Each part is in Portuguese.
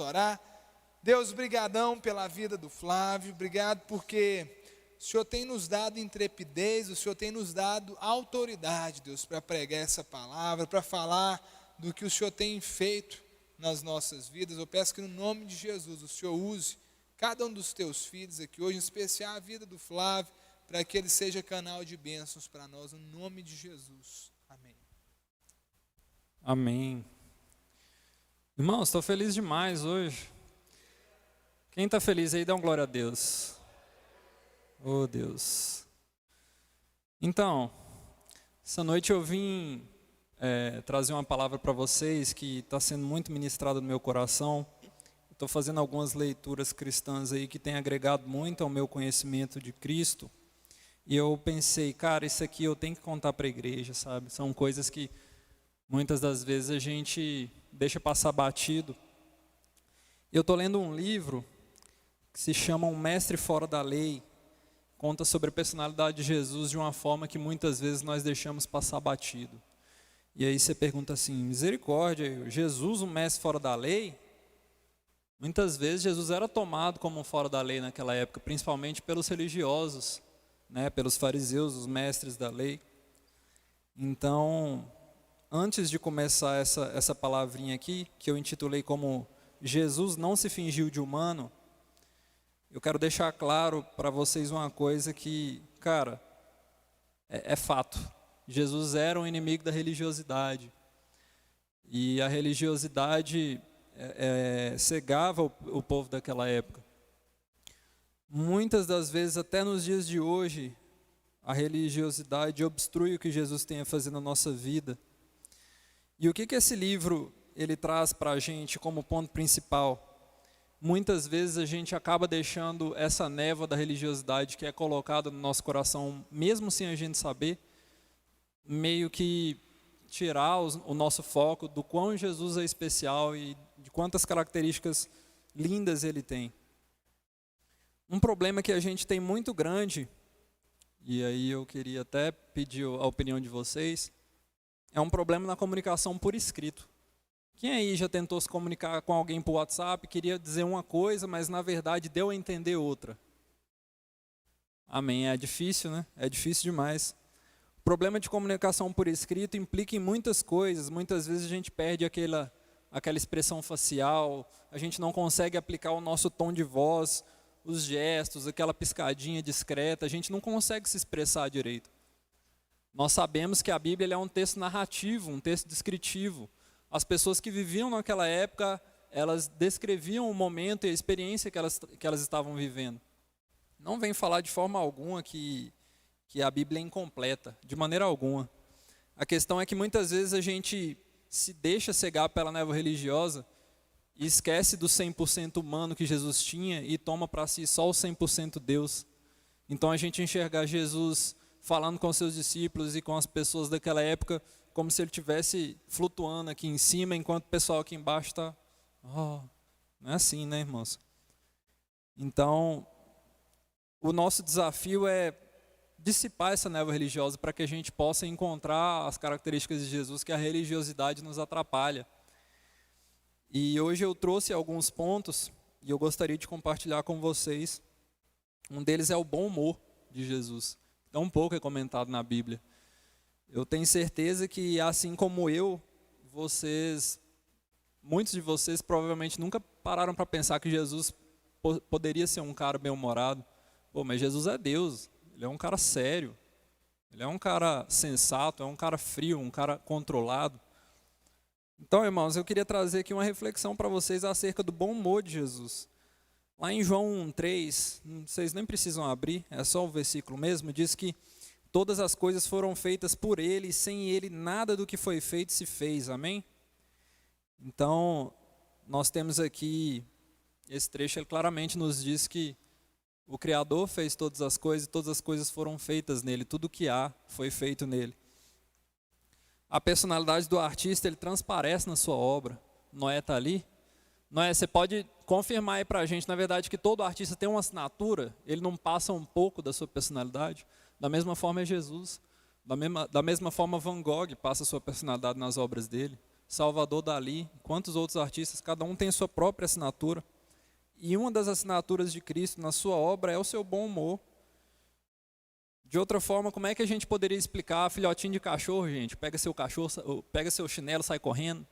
Orar. Deus, brigadão pela vida do Flávio, obrigado porque o Senhor tem nos dado intrepidez, o Senhor tem nos dado autoridade, Deus, para pregar essa palavra, para falar do que o Senhor tem feito nas nossas vidas. Eu peço que no nome de Jesus o Senhor use cada um dos teus filhos aqui hoje, em especial a vida do Flávio, para que ele seja canal de bênçãos para nós, no nome de Jesus. Amém. Amém. Irmãos, estou feliz demais hoje. Quem está feliz aí, dá um glória a Deus. Oh, Deus. Então, essa noite eu vim trazer uma palavra para vocês que está sendo muito ministrada no meu coração. Estou fazendo algumas leituras cristãs aí que têm agregado muito ao meu conhecimento de Cristo. E eu pensei, cara, isso aqui eu tenho que contar para a igreja, sabe? São coisas que muitas das vezes a gente deixa passar batido. Eu estou lendo um livro que se chama Um Mestre Fora da Lei. Conta sobre a personalidade de Jesus de uma forma que muitas vezes nós deixamos passar batido. E aí você pergunta assim, misericórdia, Jesus, um mestre fora da lei? Muitas vezes Jesus era tomado como um fora da lei naquela época, principalmente pelos religiosos, né, pelos fariseus, os mestres da lei. Então, antes de começar essa palavrinha aqui, que eu intitulei como Jesus não se fingiu de humano, eu quero deixar claro para vocês uma coisa que, cara, é fato. Jesus era um inimigo da religiosidade. E a religiosidade cegava o povo daquela época. Muitas das vezes, até nos dias de hoje, a religiosidade obstrui o que Jesus tem a fazer na nossa vida. E o que esse livro ele traz para a gente como ponto principal? Muitas vezes a gente acaba deixando essa névoa da religiosidade que é colocada no nosso coração, mesmo sem a gente saber, meio que tirar o nosso foco do quão Jesus é especial e de quantas características lindas ele tem. Um problema que a gente tem muito grande, e aí eu queria até pedir a opinião de vocês, é um problema na comunicação por escrito. Quem aí já tentou se comunicar com alguém por WhatsApp, queria dizer uma coisa, mas na verdade deu a entender outra? Amém. É difícil, né? É difícil demais. O problema de comunicação por escrito implica em muitas coisas. Muitas vezes a gente perde aquela expressão facial, a gente não consegue aplicar o nosso tom de voz, os gestos, aquela piscadinha discreta, a gente não consegue se expressar direito. Nós sabemos que a Bíblia é um texto narrativo, um texto descritivo. As pessoas que viviam naquela época, elas descreviam o momento e a experiência que elas estavam vivendo. Não vem falar de forma alguma que a Bíblia é incompleta, de maneira alguma. A questão é que muitas vezes a gente se deixa cegar pela névoa religiosa e esquece do 100% humano que Jesus tinha e toma para si só o 100% Deus. Então a gente enxerga Jesus falando com seus discípulos e com as pessoas daquela época como se ele estivesse flutuando aqui em cima, enquanto o pessoal aqui embaixo está... não é assim, né, irmãos? Então, o nosso desafio é dissipar essa névoa religiosa para que a gente possa encontrar as características de Jesus que a religiosidade nos atrapalha. E hoje eu trouxe alguns pontos e eu gostaria de compartilhar com vocês. Um deles é o bom humor de Jesus. Tão pouco é comentado na Bíblia. Eu tenho certeza que, assim como eu, muitos de vocês provavelmente nunca pararam para pensar que Jesus poderia ser um cara bem-humorado. Mas Jesus é Deus, ele é um cara sério, ele é um cara sensato, é um cara frio, um cara controlado. Então, irmãos, eu queria trazer aqui uma reflexão para vocês acerca do bom humor de Jesus. Lá em João 3, vocês nem precisam abrir, é só o versículo mesmo, diz que todas as coisas foram feitas por ele, e sem ele nada do que foi feito se fez, amém? Então, nós temos aqui, esse trecho ele claramente nos diz que o Criador fez todas as coisas, e todas as coisas foram feitas nele, tudo que há foi feito nele. A personalidade do artista, ele transparece na sua obra. Noé está ali. Noé, você pode confirmar aí para a gente, na verdade, que todo artista tem uma assinatura, ele não passa um pouco da sua personalidade? Da mesma forma é Jesus. Da mesma forma Van Gogh passa a sua personalidade nas obras dele. Salvador Dalí, quantos outros artistas, cada um tem a sua própria assinatura. E uma das assinaturas de Cristo na sua obra é o seu bom humor. De outra forma, como é que a gente poderia explicar filhotinho de cachorro, gente? Pega seu cachorro, pega seu chinelo, sai correndo.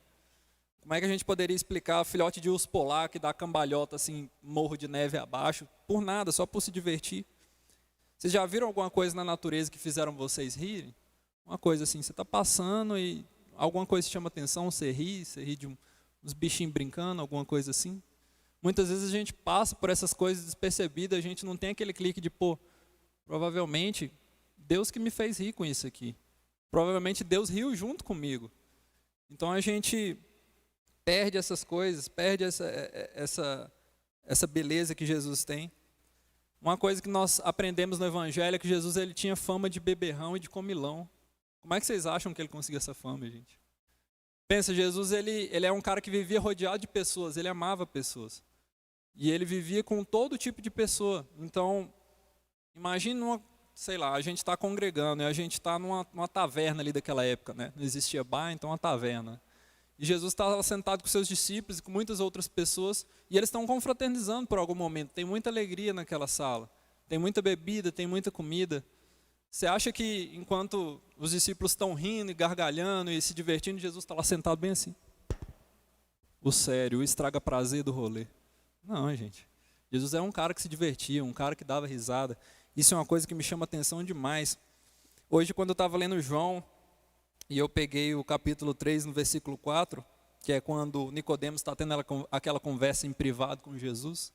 Como é que a gente poderia explicar filhote de urso polar que dá cambalhota assim, morro de neve abaixo? Por nada, só por se divertir. Vocês já viram alguma coisa na natureza que fizeram vocês rirem? Uma coisa assim, você está passando e alguma coisa te chama atenção, você ri de uns bichinhos brincando, alguma coisa assim. Muitas vezes a gente passa por essas coisas despercebidas, a gente não tem aquele clique de, pô, provavelmente Deus que me fez rir com isso aqui. Provavelmente Deus riu junto comigo. Então a gente perde essas coisas, perde essa beleza que Jesus tem. Uma coisa que nós aprendemos no Evangelho é que Jesus ele tinha fama de beberrão e de comilão. Como é que vocês acham que ele conseguiu essa fama, gente? Pensa, Jesus ele é um cara que vivia rodeado de pessoas, ele amava pessoas. E ele vivia com todo tipo de pessoa. Então, imagine, sei lá, a gente está congregando, e a gente está numa taverna ali daquela época, né? Não existia bar, então uma taverna. E Jesus estava sentado com seus discípulos e com muitas outras pessoas, e eles estão confraternizando por algum momento. Tem muita alegria naquela sala, tem muita bebida, tem muita comida. Você acha que enquanto os discípulos estão rindo e gargalhando e se divertindo, Jesus está lá sentado bem assim? O sério, o estraga prazer do rolê. Não, gente. Jesus era um cara que se divertia, um cara que dava risada. Isso é uma coisa que me chama atenção demais. Hoje, quando eu estava lendo João, e eu peguei o capítulo 3, no versículo 4, que é quando Nicodemos está tendo aquela conversa em privado com Jesus.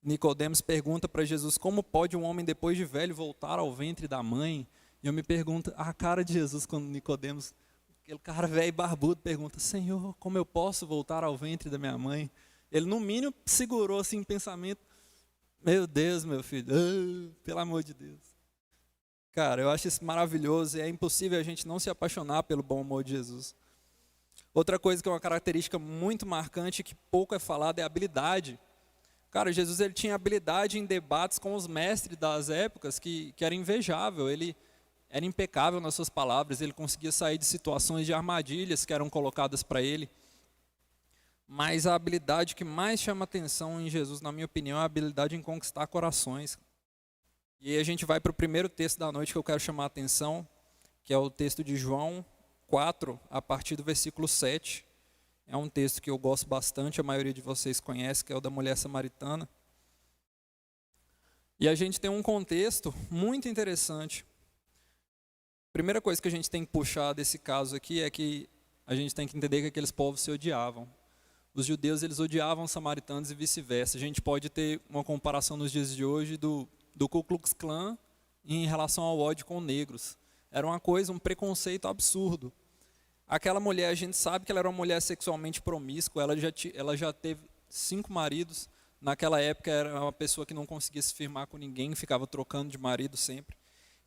Nicodemos pergunta para Jesus, como pode um homem depois de velho voltar ao ventre da mãe? E eu me pergunto, a cara de Jesus quando Nicodemos, aquele cara velho e barbudo, pergunta, Senhor, como eu posso voltar ao ventre da minha mãe? Ele no mínimo segurou assim em pensamento, meu Deus, meu filho, pelo amor de Deus. Cara, eu acho isso maravilhoso e é impossível a gente não se apaixonar pelo bom humor de Jesus. Outra coisa que é uma característica muito marcante, que pouco é falado, é a habilidade. Cara, Jesus ele tinha habilidade em debates com os mestres das épocas que era invejável. Ele era impecável nas suas palavras, ele conseguia sair de situações de armadilhas que eram colocadas para ele. Mas a habilidade que mais chama atenção em Jesus, na minha opinião, é a habilidade em conquistar corações. E aí a gente vai para o primeiro texto da noite que eu quero chamar a atenção, que é o texto de João 4, a partir do versículo 7. É um texto que eu gosto bastante, a maioria de vocês conhece, que é o da mulher samaritana. E a gente tem um contexto muito interessante. A primeira coisa que a gente tem que puxar desse caso aqui é que a gente tem que entender que aqueles povos se odiavam. Os judeus eles odiavam os samaritanos e vice-versa. A gente pode ter uma comparação nos dias de hoje do Ku Klux Klan em relação ao ódio com negros. Era uma coisa, um preconceito absurdo. Aquela mulher, a gente sabe que ela era uma mulher sexualmente promíscua, ela já teve 5 maridos. Naquela época era uma pessoa que não conseguia se firmar com ninguém, ficava trocando de marido sempre.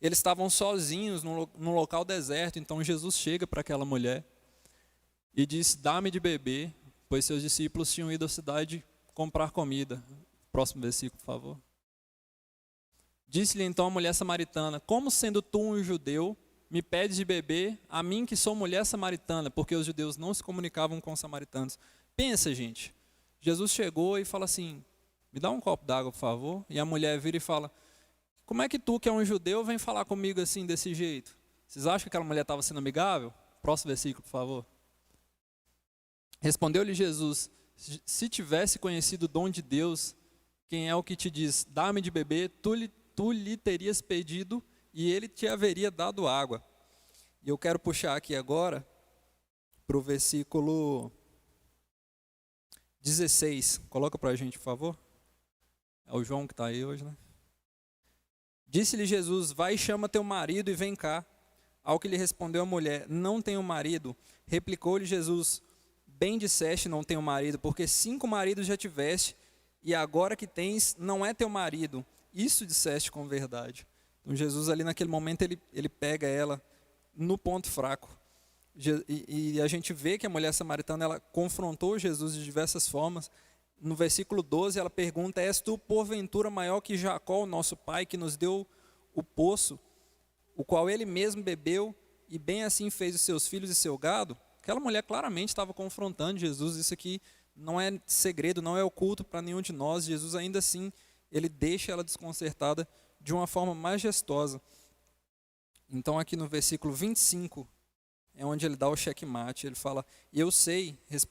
Eles estavam sozinhos num local deserto, então Jesus chega para aquela mulher e diz, dá-me de beber, pois seus discípulos tinham ido à cidade comprar comida. Próximo versículo, por favor. Disse-lhe então a mulher samaritana, como sendo tu um judeu, me pedes de beber, a mim que sou mulher samaritana, porque os judeus não se comunicavam com os samaritanos. Pensa, gente, Jesus chegou e fala assim, me dá um copo d'água, por favor. E a mulher vira e fala, como é que tu, que é um judeu, vem falar comigo assim, desse jeito? Vocês acham que aquela mulher estava sendo amigável? Próximo versículo, por favor. Respondeu-lhe Jesus, se tivesse conhecido o dom de Deus, quem é o que te diz, dá-me de beber, tu lhe terias pedido e ele te haveria dado água. E eu quero puxar aqui agora para o versículo 16. Coloca para a gente, por favor. É o João que está aí hoje, né? Disse-lhe Jesus, vai e chama teu marido e vem cá. Ao que lhe respondeu a mulher, não tenho marido. Replicou-lhe Jesus, bem disseste, não tenho marido, porque 5 maridos já tiveste, e agora que tens, não é teu marido. Isso disseste com verdade. Então Jesus ali naquele momento, ele pega ela no ponto fraco. E a gente vê que a mulher samaritana, ela confrontou Jesus de diversas formas. No versículo 12, ela pergunta, és tu porventura maior que Jacó, o nosso pai, que nos deu o poço, o qual ele mesmo bebeu, e bem assim fez os seus filhos e seu gado? Aquela mulher claramente estava confrontando Jesus. Isso aqui não é segredo, não é oculto para nenhum de nós. Jesus ainda assim, ele deixa ela desconcertada de uma forma majestosa. Então aqui no versículo 25, é onde ele dá o checkmate. Ele fala,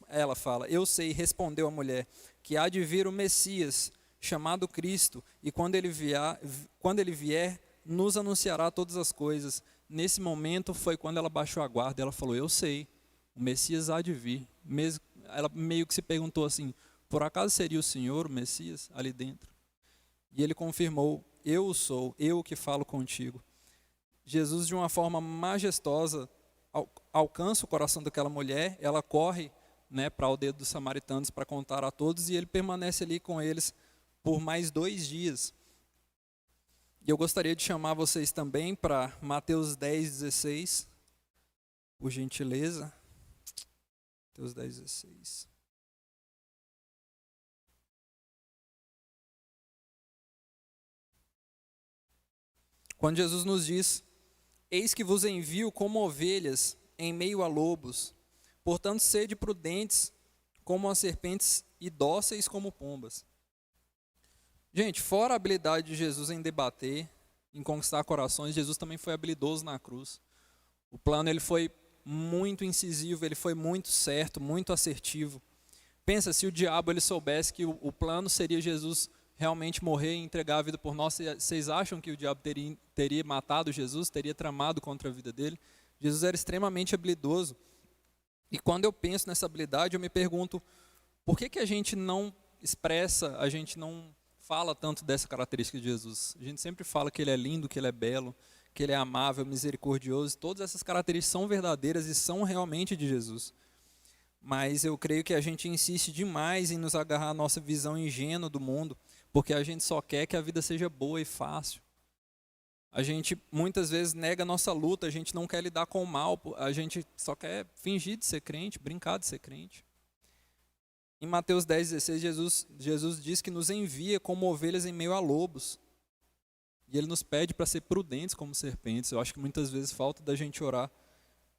ela fala, eu sei, respondeu a mulher, que há de vir o Messias, chamado Cristo, e quando ele vier, nos anunciará todas as coisas. Nesse momento foi quando ela baixou a guarda, ela falou, eu sei, o Messias há de vir. Ela meio que se perguntou assim, por acaso seria o Senhor o Messias ali dentro? E ele confirmou, eu o sou, eu que falo contigo. Jesus, de uma forma majestosa, alcança o coração daquela mulher, ela corre, né, para a aldeia dos samaritanos para contar a todos, e ele permanece ali com eles por mais 2 dias. E eu gostaria de chamar vocês também para Mateus 10:16, por gentileza. Mateus 10:16. Quando Jesus nos diz, eis que vos envio como ovelhas em meio a lobos, portanto sede prudentes como as serpentes e dóceis como pombas. Gente, fora a habilidade de Jesus em debater, em conquistar corações, Jesus também foi habilidoso na cruz. O plano ele foi muito incisivo, ele foi muito certo, muito assertivo. Pensa, se o diabo ele soubesse que o plano seria Jesus realmente morrer e entregar a vida por nós, vocês acham que o diabo teria matado Jesus, teria tramado contra a vida dele? Jesus era extremamente habilidoso. E quando eu penso nessa habilidade, eu me pergunto, por que a gente não expressa, a gente não fala tanto dessa característica de Jesus? A gente sempre fala que ele é lindo, que ele é belo, que ele é amável, misericordioso. Todas essas características são verdadeiras e são realmente de Jesus. Mas eu creio que a gente insiste demais em nos agarrar à nossa visão ingênua do mundo, porque a gente só quer que a vida seja boa e fácil. A gente muitas vezes nega a nossa luta, a gente não quer lidar com o mal, a gente só quer fingir de ser crente, brincar de ser crente. Em Mateus 10:16, Jesus diz que nos envia como ovelhas em meio a lobos. E ele nos pede para ser prudentes como serpentes. Eu acho que muitas vezes falta da gente orar.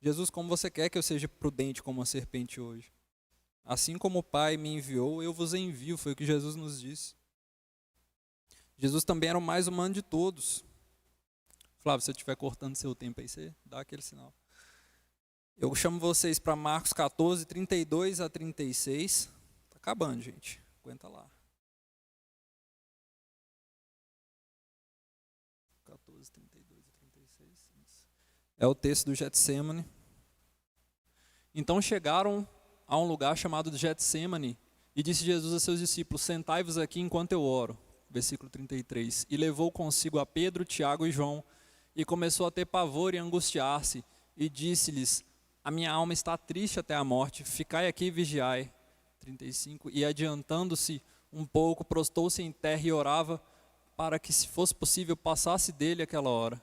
Jesus, como você quer que eu seja prudente como uma serpente hoje? Assim como o Pai me enviou, eu vos envio, foi o que Jesus nos disse. Jesus também era o mais humano de todos. Flávio, se eu estiver cortando seu tempo aí, você dá aquele sinal. Eu chamo vocês para Marcos 14, 32 a 36. Está acabando, gente. Aguenta lá. 14, 32 a 36. É o texto do Getsemane. Então chegaram a um lugar chamado Getsemane, e disse Jesus a seus discípulos, sentai-vos aqui enquanto eu oro. Versículo 33. E levou consigo a Pedro, Tiago e João, e começou a ter pavor e angustiar-se, e disse-lhes, a minha alma está triste até a morte, ficai aqui e vigiai. 35. E adiantando-se um pouco, prostou-se em terra e orava, para que, se fosse possível, passasse dele aquela hora.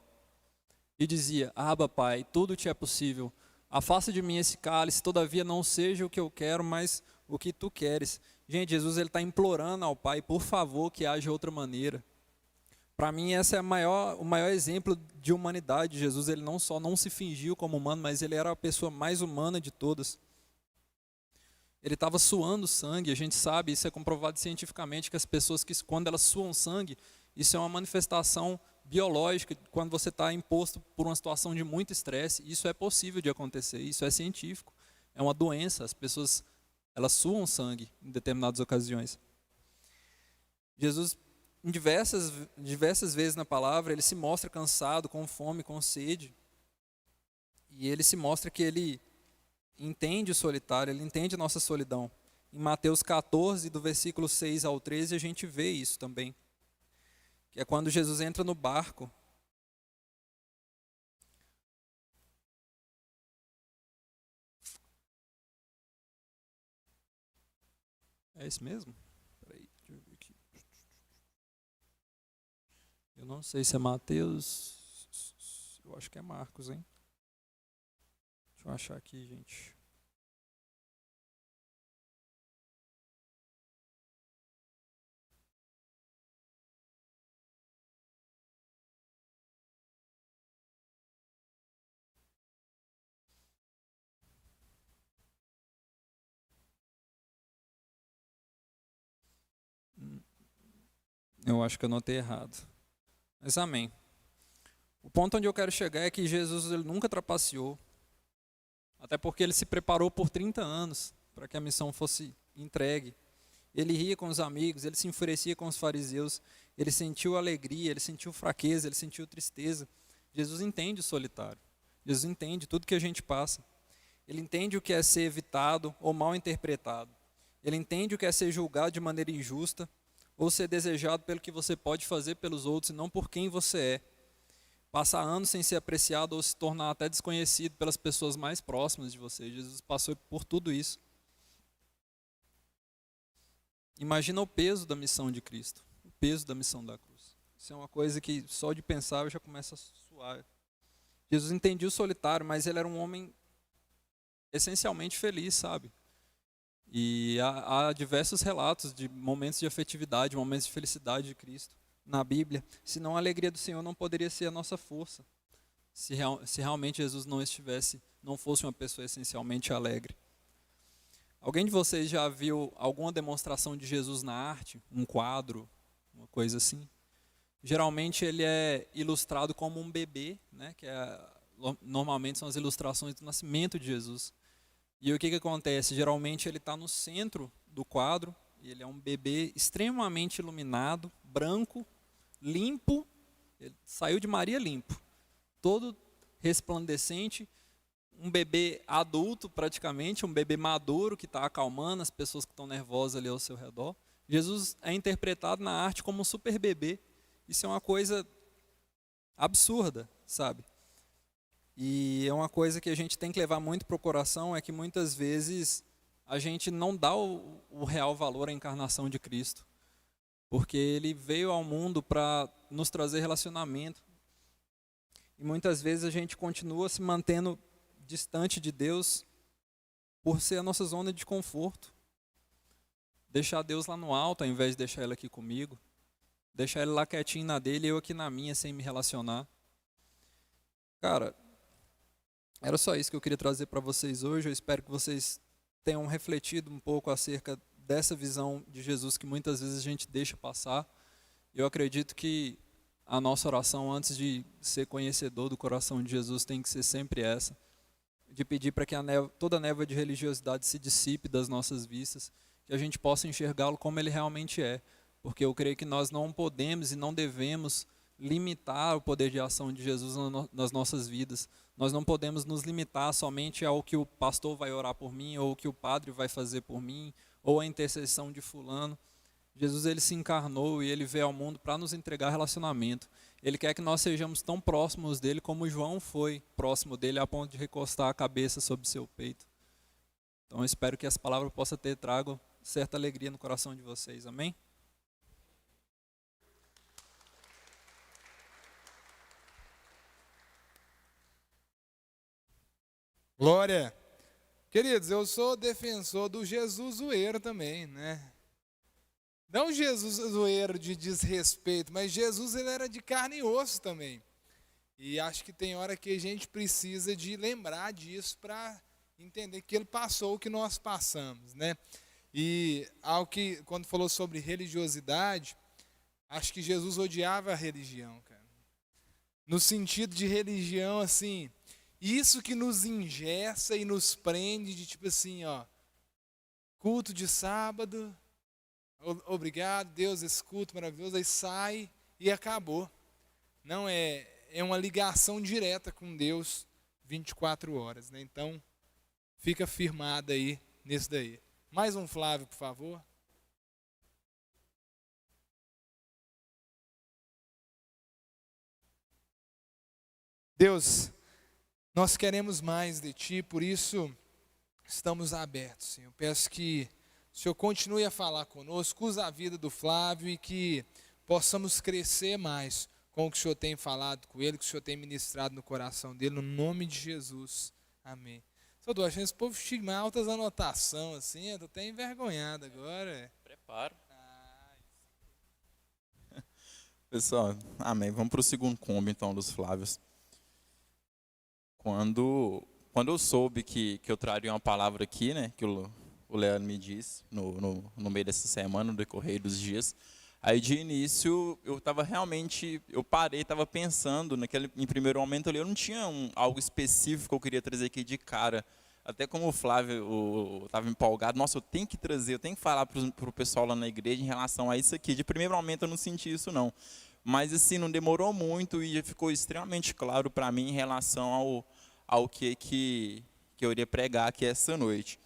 E dizia, Abba, Pai, tudo te é possível. Afasta de mim esse cálice, todavia não seja o que eu quero, mas o que tu queres. Gente, Jesus está implorando ao Pai, por favor, que haja outra maneira. Para mim, esse é o maior exemplo de humanidade. Jesus, ele não só não se fingiu como humano, mas ele era a pessoa mais humana de todas. Ele estava suando sangue, a gente sabe, isso é comprovado cientificamente, que as pessoas que quando elas suam sangue, isso é uma manifestação biológica, quando você está imposto por uma situação de muito estresse, isso é possível de acontecer, isso é científico, é uma doença, as pessoas elas suam sangue em determinadas ocasiões. Jesus, em diversas vezes na palavra, ele se mostra cansado, com fome, com sede, e ele se mostra que ele entende o solitário, ele entende a nossa solidão. Em Mateus 14, do versículo 6 ao 13, a gente vê isso também. Que é quando Jesus entra no barco. É isso mesmo? Peraí, deixa eu ver aqui. Eu não sei se é Mateus. Eu acho que é Marcos, hein? Deixa eu achar aqui, gente. Eu acho que eu notei errado. Mas amém. O ponto onde eu quero chegar é que Jesus ele nunca trapaceou. Até porque ele se preparou por 30 anos para que a missão fosse entregue. Ele ria com os amigos, ele se enfurecia com os fariseus, ele sentiu alegria, ele sentiu fraqueza, ele sentiu tristeza. Jesus entende o solitário. Jesus entende tudo que a gente passa. Ele entende o que é ser evitado ou mal interpretado. Ele entende o que é ser julgado de maneira injusta ou ser desejado pelo que você pode fazer pelos outros e não por quem você é. Passar anos sem ser apreciado ou se tornar até desconhecido pelas pessoas mais próximas de você. Jesus passou por tudo isso. Imagina o peso da missão de Cristo, o peso da missão da cruz. Isso é uma coisa que só de pensar eu já começo a suar. Jesus entendia o solitário, mas ele era um homem essencialmente feliz, sabe? E há diversos relatos de momentos de afetividade, momentos de felicidade de Cristo na Bíblia. Senão a alegria do Senhor não poderia ser a nossa força, se realmente Jesus não fosse uma pessoa essencialmente alegre. Alguém de vocês já viu alguma demonstração de Jesus na arte? Um quadro, uma coisa assim? Geralmente ele é ilustrado como um bebê, né? Normalmente são as ilustrações do nascimento de Jesus. E o que acontece? Geralmente ele está no centro do quadro, e ele é um bebê extremamente iluminado, branco, limpo, ele saiu de Maria limpo, todo resplandecente, um bebê adulto praticamente, um bebê maduro que está acalmando as pessoas que estão nervosas ali ao seu redor. Jesus é interpretado na arte como um super bebê. Isso é uma coisa absurda, sabe? E é uma coisa que a gente tem que levar muito para o coração, é que muitas vezes a gente não dá o real valor à encarnação de Cristo. Porque ele veio ao mundo para nos trazer relacionamento. E muitas vezes a gente continua se mantendo distante de Deus por ser a nossa zona de conforto. Deixar Deus lá no alto ao invés de deixar Ele aqui comigo. Deixar Ele lá quietinho na dele e eu aqui na minha sem me relacionar. Cara, era só isso que eu queria trazer para vocês hoje. Eu espero que vocês tenham refletido um pouco acerca dessa visão de Jesus que muitas vezes a gente deixa passar. Eu acredito que a nossa oração antes de ser conhecedor do coração de Jesus tem que ser sempre essa, de pedir para que toda a névoa de religiosidade se dissipe das nossas vistas, que a gente possa enxergá-lo como ele realmente é, porque eu creio que nós não podemos e não devemos limitar o poder de ação de Jesus nas nossas vidas. Nós não podemos nos limitar somente ao que o pastor vai orar por mim, ou o que o padre vai fazer por mim, ou a intercessão de fulano. Jesus ele se encarnou e ele veio ao mundo para nos entregar relacionamento. Ele quer que nós sejamos tão próximos dele como João foi próximo dele a ponto de recostar a cabeça sobre seu peito. Então eu espero que essa palavra possa ter trago certa alegria no coração de vocês. Amém? Glória. Queridos, eu sou defensor do Jesus zoeiro também, né? Não Jesus zoeiro de desrespeito, mas Jesus ele era de carne e osso também. E acho que tem hora que a gente precisa de lembrar disso para entender que ele passou o que nós passamos, né? E quando falou sobre religiosidade, acho que Jesus odiava a religião, cara. No sentido de religião, assim, isso que nos engessa e nos prende de tipo assim, ó, culto de sábado, obrigado, Deus, esse culto maravilhoso, aí sai e acabou. Não é uma ligação direta com Deus 24 horas, né? Então, fica firmado aí nisso daí. Mais um Flávio, por favor. Deus, nós queremos mais de Ti, por isso estamos abertos, Senhor. Eu peço que o Senhor continue a falar conosco, usa a vida do Flávio e que possamos crescer mais com o que o Senhor tem falado com ele, que o Senhor tem ministrado no coração dele, no nome de Jesus. Amém. Só tô achando esse povo estigma altas anotações, assim, eu tô até envergonhado agora. Preparo. Pessoal, amém. Vamos para o segundo combo, então, dos Flávios. Quando eu soube que eu traria uma palavra aqui, né, que o Leandro me disse no meio dessa semana, no decorrer dos dias, Aí de início eu parei, estava pensando, em primeiro momento ali, eu não tinha algo específico que eu queria trazer aqui de cara. Até como o Flávio estava empolgado, nossa, eu tenho que falar para o pessoal lá na igreja em relação a isso aqui. De primeiro momento eu não senti isso não, mas assim, não demorou muito e já ficou extremamente claro para mim em relação ao que eu iria pregar aqui essa noite.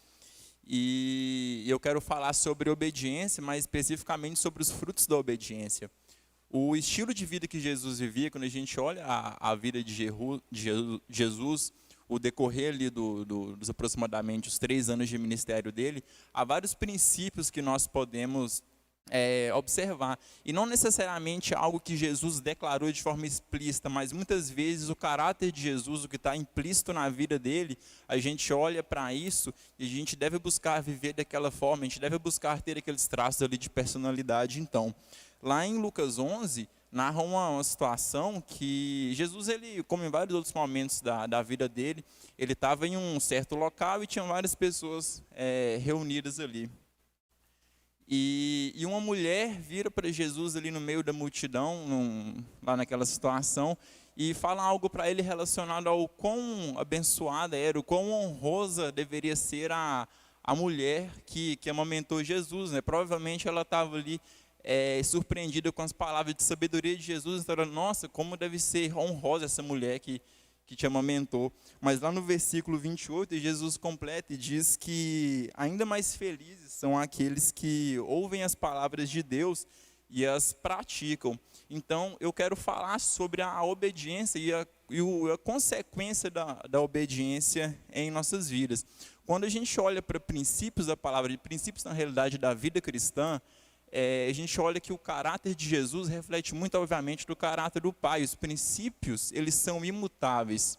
E eu quero falar sobre obediência, mas especificamente sobre os frutos da obediência. O estilo de vida que Jesus vivia, quando a gente olha a vida de Jesus, o decorrer ali dos aproximadamente os 3 anos de ministério dele, há vários princípios que nós podemos observar. E não necessariamente algo que Jesus declarou de forma explícita, mas muitas vezes o caráter de Jesus, o que está implícito na vida dele, a gente olha para isso e a gente deve buscar viver daquela forma, a gente deve buscar ter aqueles traços ali de personalidade. Então, lá em Lucas 11, narra uma situação que Jesus, ele, como em vários outros momentos da vida dele, ele estava em um certo local e tinha várias pessoas reunidas ali. E uma mulher vira para Jesus ali no meio da multidão, lá naquela situação, e fala algo para ele relacionado ao quão abençoada era, o quão honrosa deveria ser a mulher que amamentou Jesus, né? Provavelmente ela estava ali surpreendida com as palavras de sabedoria de Jesus, então ela, nossa, como deve ser honrosa essa mulher que te amamentou. Mas lá no versículo 28, Jesus completa e diz que ainda mais felizes são aqueles que ouvem as palavras de Deus e as praticam. Então, eu quero falar sobre a obediência e a consequência da obediência em nossas vidas. Quando a gente olha para princípios da palavra, de princípios na realidade da vida cristã, a gente olha que o caráter de Jesus reflete muito, obviamente, do caráter do Pai. Os princípios, eles são imutáveis.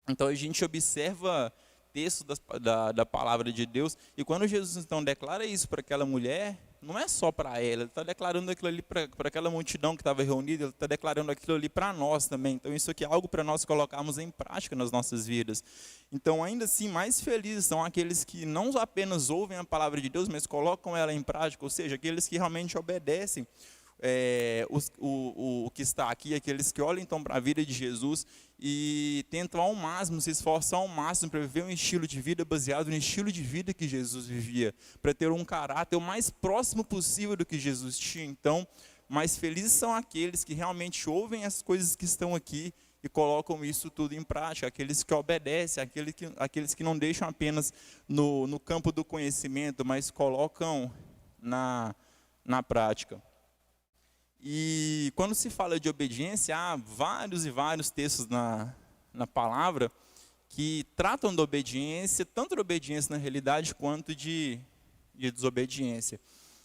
Então, a gente observa textos da palavra de Deus, e quando Jesus, então, declara isso para aquela mulher, não é só para ela, ele está declarando aquilo ali para aquela multidão que estava reunida, ele está declarando aquilo ali para nós também. Então, isso aqui é algo para nós colocarmos em prática nas nossas vidas. Então, ainda assim, mais felizes são aqueles que não apenas ouvem a palavra de Deus, mas colocam ela em prática, ou seja, aqueles que realmente obedecem o que está aqui, aqueles que olham então para a vida de Jesus e tentam ao máximo, se esforçam ao máximo para viver um estilo de vida baseado no estilo de vida que Jesus vivia, para ter um caráter o mais próximo possível do que Jesus tinha. Então, mais felizes são aqueles que realmente ouvem as coisas que estão aqui e colocam isso tudo em prática, aqueles que obedecem, aqueles que não deixam apenas no campo do conhecimento, mas colocam na prática. E quando se fala de obediência, há vários e vários textos na palavra que tratam da obediência, tanto da obediência na realidade quanto de desobediência.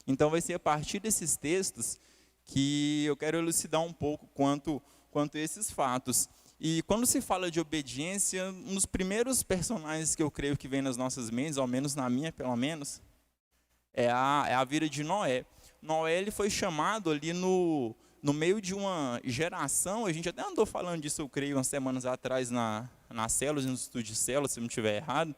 Então vai ser a partir desses textos que eu quero elucidar um pouco quanto a esses fatos. E quando se fala de obediência, um dos primeiros personagens que eu creio que vem nas nossas mentes, ao menos na minha pelo menos, é a vida de Noé. Noé, ele foi chamado ali no meio de uma geração, a gente até andou falando disso, eu creio, umas semanas atrás nas células, no estudo de células, se não estiver errado,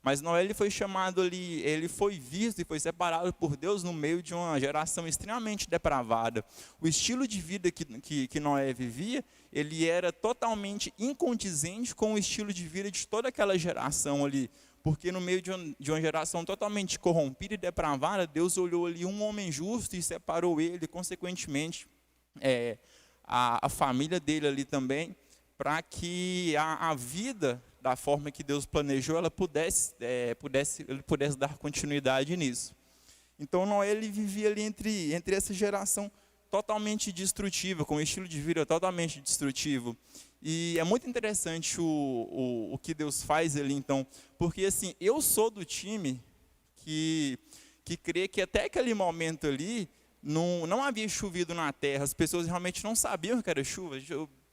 mas Noé, ele foi chamado ali, ele foi visto e foi separado por Deus no meio de uma geração extremamente depravada. O estilo de vida que Noé vivia, ele era totalmente incondizente com o estilo de vida de toda aquela geração ali, porque no meio de uma geração totalmente corrompida e depravada, Deus olhou ali um homem justo e separou ele, consequentemente, a família dele ali também, para que a vida, da forma que Deus planejou, ele pudesse dar continuidade nisso. Então, Noé, ele vivia ali entre essa geração totalmente destrutiva, com um estilo de vida totalmente destrutivo. E é muito interessante o que Deus faz ali, então, porque assim, eu sou do time que crê que até aquele momento ali, não havia chovido na terra, as pessoas realmente não sabiam que era chuva.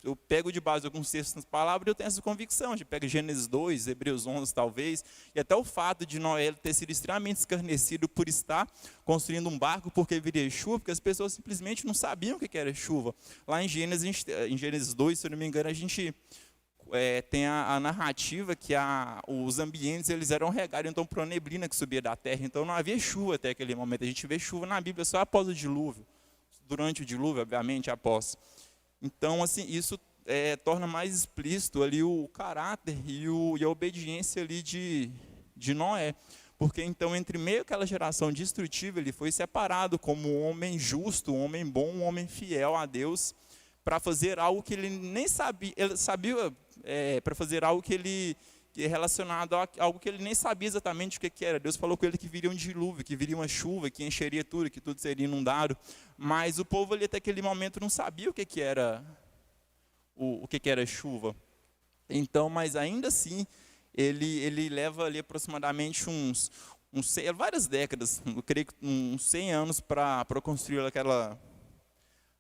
Eu pego de base alguns textos nas palavras e eu tenho essa convicção. A gente pega Gênesis 2, Hebreus 11 talvez, e até o fato de Noé ter sido extremamente escarnecido por estar construindo um barco porque viria chuva, porque as pessoas simplesmente não sabiam o que era chuva. Lá em Gênesis 2, se eu não me engano, a gente tem a narrativa que os ambientes eles eram regados então por uma neblina que subia da terra, então não havia chuva até aquele momento. A gente vê chuva na Bíblia só após o dilúvio. durante o dilúvio, obviamente, após. Então, assim, isso torna mais explícito ali o caráter e a obediência ali de Noé. Porque então, entre meio àquela geração destrutiva, ele foi separado como um homem justo, um homem bom, um homem fiel a Deus, para fazer algo que ele nem sabia, para fazer algo que é relacionado a algo que ele nem sabia exatamente o que era. Deus falou com ele que viria um dilúvio, que viria uma chuva, que encheria tudo, que tudo seria inundado. Mas o povo ali até aquele momento não sabia o que era o que era chuva. Então, mas ainda assim, ele leva ali aproximadamente várias décadas, eu creio que uns 100 anos para construir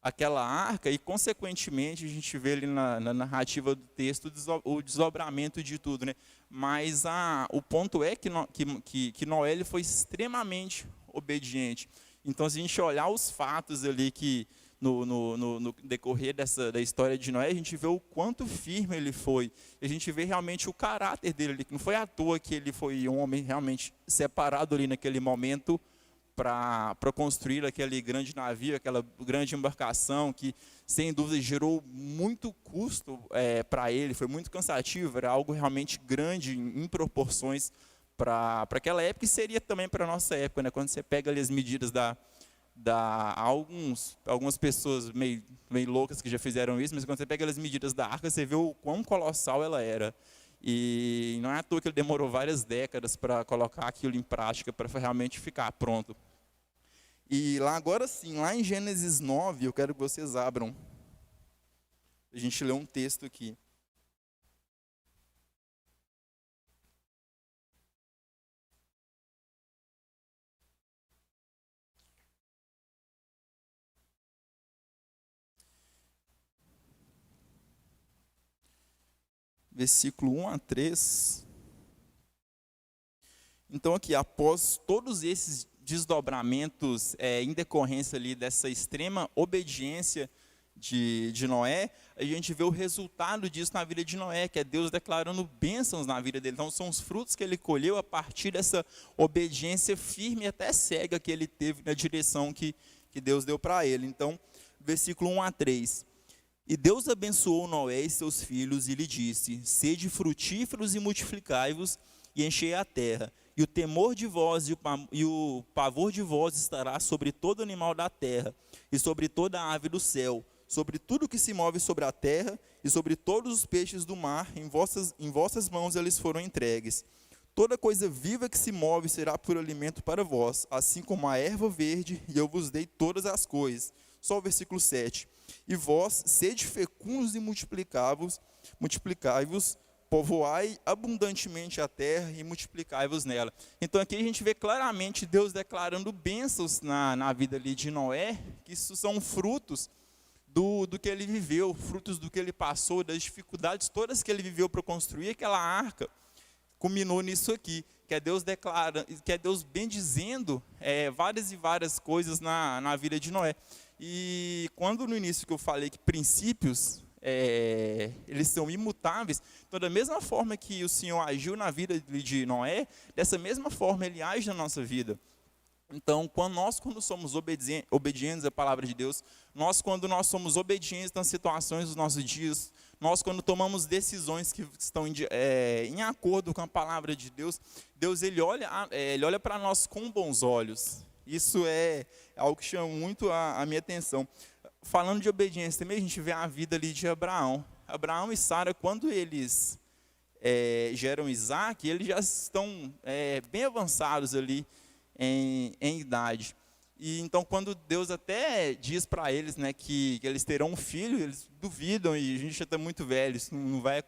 aquela arca, e consequentemente a gente vê ali na narrativa do texto o desdobramento de tudo, né? Mas o ponto é que Noé ele foi extremamente obediente. Então, se a gente olhar os fatos ali que no decorrer da história de Noé, a gente vê o quanto firme ele foi. A gente vê realmente o caráter dele ali, que não foi à toa que ele foi um homem realmente separado ali naquele momento para construir aquele grande navio, aquela grande embarcação que, sem dúvida, gerou muito custo para ele, foi muito cansativo, era algo realmente grande em proporções para aquela época, e seria também para a nossa época, né? Quando você pega ali as medidas algumas pessoas meio loucas que já fizeram isso, mas quando você pega as medidas da arca, você vê o quão colossal ela era. E não é à toa que ele demorou várias décadas para colocar aquilo em prática, para realmente ficar pronto. E lá agora sim, lá em Gênesis 9, eu quero que vocês abram. A gente lê um texto aqui. Versículo 1 a 3. Então aqui, após todos esses desdobramentos em decorrência ali dessa extrema obediência de Noé, a gente vê o resultado disso na vida de Noé, que é Deus declarando bênçãos na vida dele. Então são os frutos que ele colheu a partir dessa obediência firme e até cega que ele teve na direção que Deus deu para ele. Então, versículo 1 a 3. E Deus abençoou Noé e seus filhos e lhe disse: sede frutíferos e multiplicai-vos e enchei a terra. E o temor de vós e o pavor de vós estará sobre todo animal da terra, e sobre toda a ave do céu, sobre tudo que se move sobre a terra, e sobre todos os peixes do mar, em vossas mãos eles foram entregues. Toda coisa viva que se move será por alimento para vós, assim como a erva verde, e eu vos dei todas as coisas. Só o versículo 7. E vós, sede fecundos e multiplicai-vos, povoai abundantemente a terra e multiplicai-vos nela. Então aqui a gente vê claramente Deus declarando bênçãos na vida ali de Noé, que isso são frutos do que ele viveu, frutos do que ele passou, das dificuldades todas que ele viveu para construir aquela arca. Culminou nisso aqui, que é Deus bendizendo várias e várias coisas na vida de Noé. E quando no início que eu falei que princípios eles são imutáveis, então da mesma forma que o Senhor agiu na vida de Noé, dessa mesma forma ele age na nossa vida. Então, quando somos obedientes à palavra de Deus, quando nós somos obedientes nas situações dos nossos dias, quando tomamos decisões que estão em acordo com a palavra de Deus, Deus ele olha para nós com bons olhos. Isso é algo que chama muito a minha atenção. Falando de obediência também, a gente vê a vida ali de Abraão. Abraão e Sara, quando eles geram Isaac, eles já estão bem avançados ali em idade. E então, quando Deus até diz para eles, né, que eles terão um filho, eles duvidam, e a gente já está muito velho, isso não vai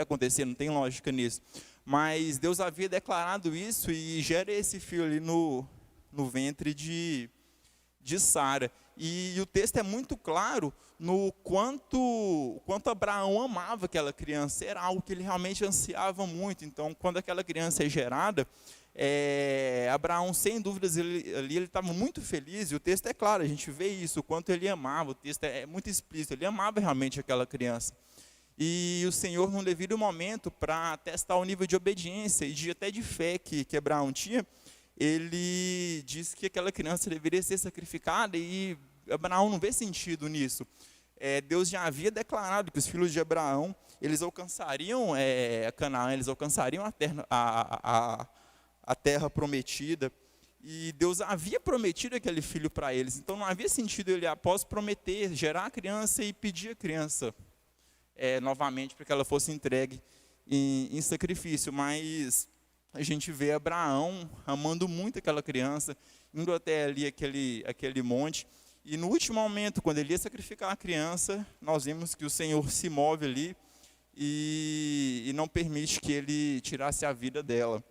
acontecer, não tem lógica nisso. Mas Deus havia declarado isso e gera esse filho ali no ventre de Sara. E o texto é muito claro no quanto Abraão amava aquela criança, era algo que ele realmente ansiava muito. Então, quando aquela criança é gerada, Abraão, sem dúvidas, ele estava muito feliz, e o texto é claro, a gente vê isso, o quanto ele amava, o texto é muito explícito, ele amava realmente aquela criança. E o Senhor, num devido momento, para testar o nível de obediência e até de fé que Abraão tinha, ele disse que aquela criança deveria ser sacrificada, e Abraão não vê sentido nisso. Deus já havia declarado que os filhos de Abraão, eles alcançariam Canaã, eles alcançariam a terra prometida, e Deus havia prometido aquele filho para eles. Então não havia sentido ele, após prometer, gerar a criança e pedir a criança novamente para que ela fosse entregue em sacrifício. Mas a gente vê Abraão amando muito aquela criança, indo até ali aquele monte. E no último momento, quando ele ia sacrificar a criança, nós vemos que o Senhor se move ali e não permite que ele tirasse a vida dela.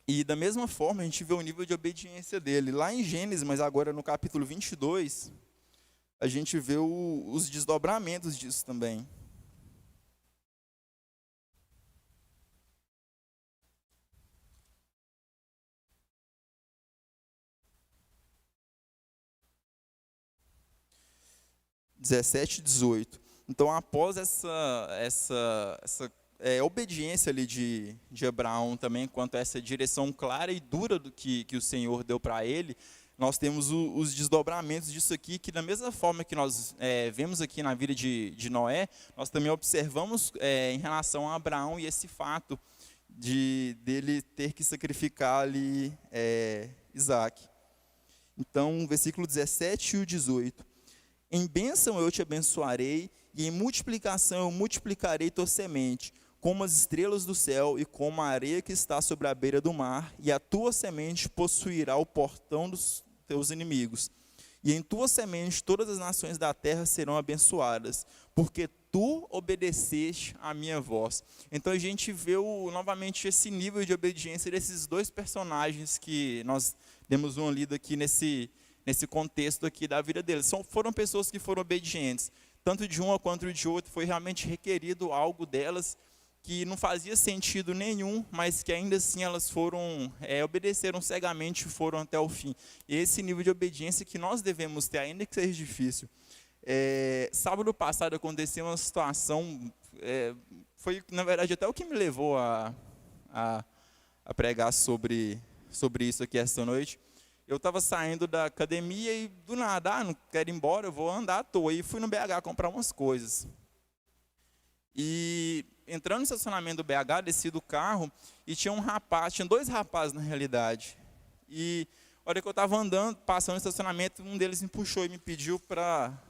E da mesma forma, a gente vê o nível de obediência dele. Lá em Gênesis, mas agora no capítulo 22, a gente vê os desdobramentos disso também. (17 e 18). Então, após essa obediência ali de Abraão também, quanto a essa direção clara e dura do que o Senhor deu para ele, nós temos os desdobramentos disso aqui, que da mesma forma que nós vemos aqui na vida de Noé, nós também observamos em relação a Abraão e esse fato dele ter que sacrificar ali Isaac. Então, versículo 17 e o 18. Em bênção eu te abençoarei, e em multiplicação eu multiplicarei tua semente, como as estrelas do céu e como a areia que está sobre a beira do mar, e a tua semente possuirá o portão dos teus inimigos. E em tua semente todas as nações da terra serão abençoadas, porque tu obedeceste à minha voz. Então a gente vê novamente esse nível de obediência desses dois personagens que nós demos uma lida aqui nesse contexto aqui da vida deles. Foram pessoas que foram obedientes, tanto de uma quanto de outra. Foi realmente requerido algo delas que não fazia sentido nenhum, mas que ainda assim elas obedeceram cegamente e foram até o fim. E esse nível de obediência que nós devemos ter, ainda que seja difícil. Sábado passado aconteceu uma situação, foi na verdade até o que me levou a pregar sobre isso aqui esta noite. Eu estava saindo da academia e do nada, não quero ir embora, eu vou andar à toa. E fui no BH comprar umas coisas. E entrando no estacionamento do BH, desci do carro e tinha dois rapazes na realidade. E a hora que eu estava andando, passando no estacionamento, um deles me puxou e me pediu para